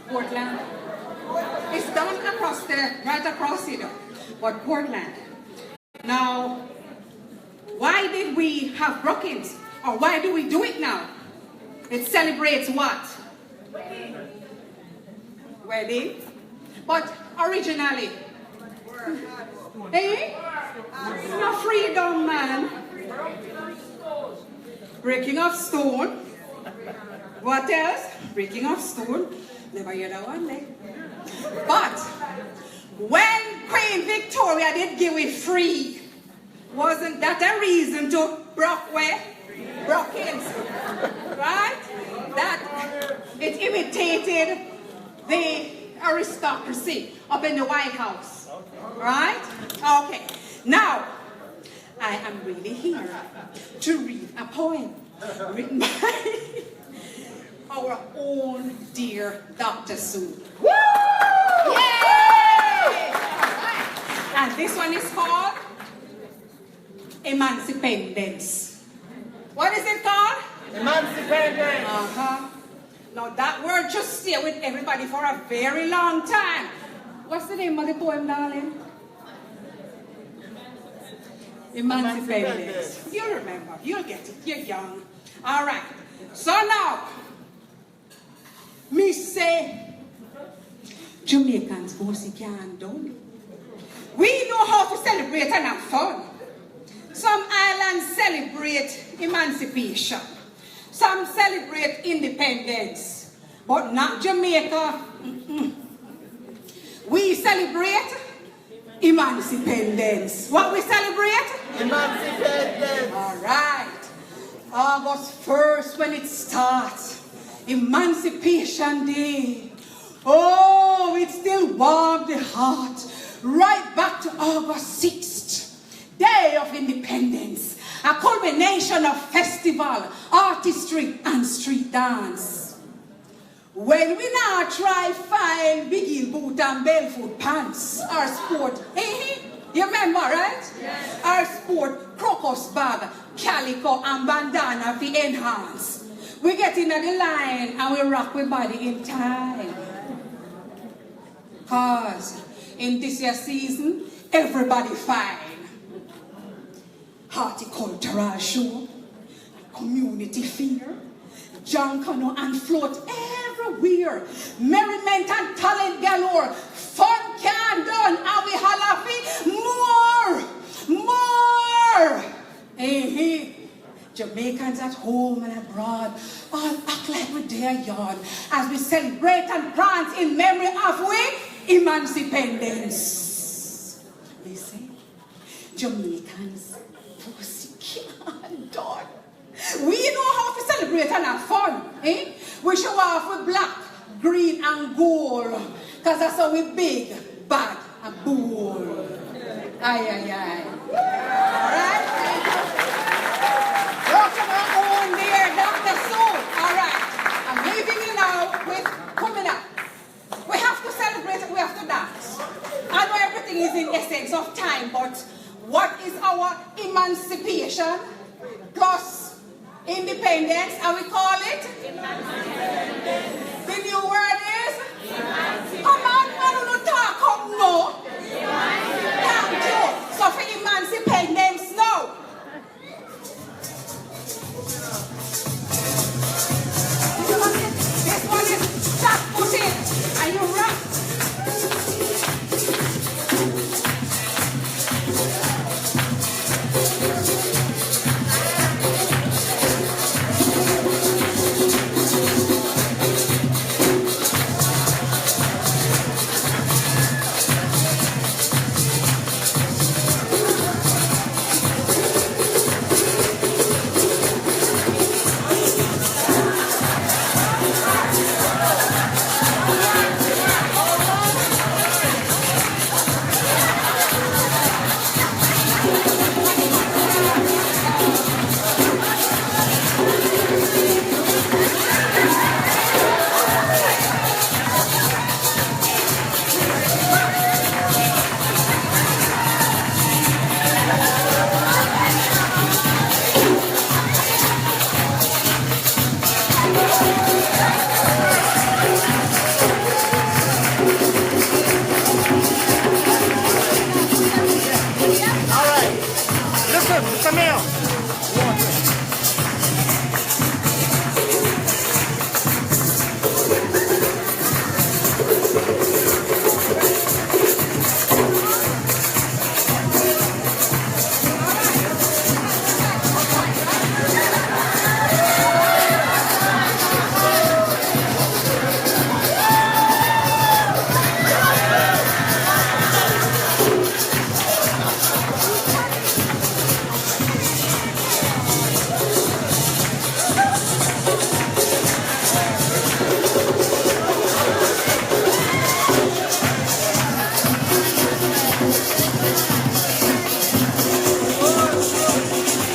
Portland. It's down across there, right across here. But Portland. Now, why did we have Brookings? Or why do we do it now? It celebrates what? Wedding. But originally, eh? It's not freedom, man. Breaking of stone. What else? Breaking of stone. Never hear that one, eh? But when Queen Victoria did give it free, wasn't that a reason to Brookings? Right? That it imitated the aristocracy up in the White House. Right? Okay. Now, I am really here to read a poem written by our own dear Dr. Sue. Woo! Yay! And this one is called Emancipendence. What is it called? Emancipendence. Now that word just stay with everybody for a very long time. What's the name of the poem, darling? Emancipendence. You'll remember. You'll get it. You're young. All right. So now, me say, Jamaicans mostly can't do. We know how to celebrate and have fun. Some islands celebrate emancipation. Some celebrate independence. But not Jamaica. We celebrate Emancipendence. What we celebrate? Emancipendence. All right. August 1st when it starts. Emancipation Day. Oh, it still warms the heart. Right back to August 6th, Day of Independence. A culmination of festival, artistry, and street dance. When we now try find big heel boot and barefoot pants, our sport, you remember, right? Yes. Our sport, crocus bag, calico, and bandana to enhance. We get in the line and we rock our body in time. Cause in this year's season, everybody fine. Horticultural show, community fair, junkanoo and float everywhere. Merriment and talent galore. Fun can done and we holla more. Hey. Jamaicans at home and abroad all act like we're there yard as we celebrate and prance in memory of we Emancipendence. Listen, Jamaicans pussy can't done. We know how to celebrate and have fun, eh? We show off with black, green and gold because that's how we big, bad and bold. Aye. Alright? Welcome our own dear Dr. Sue. Alright. I'm leaving you now with coming up. We have to celebrate and we have to dance. I know everything is in essence of time, but what is our emancipation plus independence, and we call it? Emancipendence. The new word is? Emancipendence. Come on, man, no talk, come no. Thank you. So for emancipendence,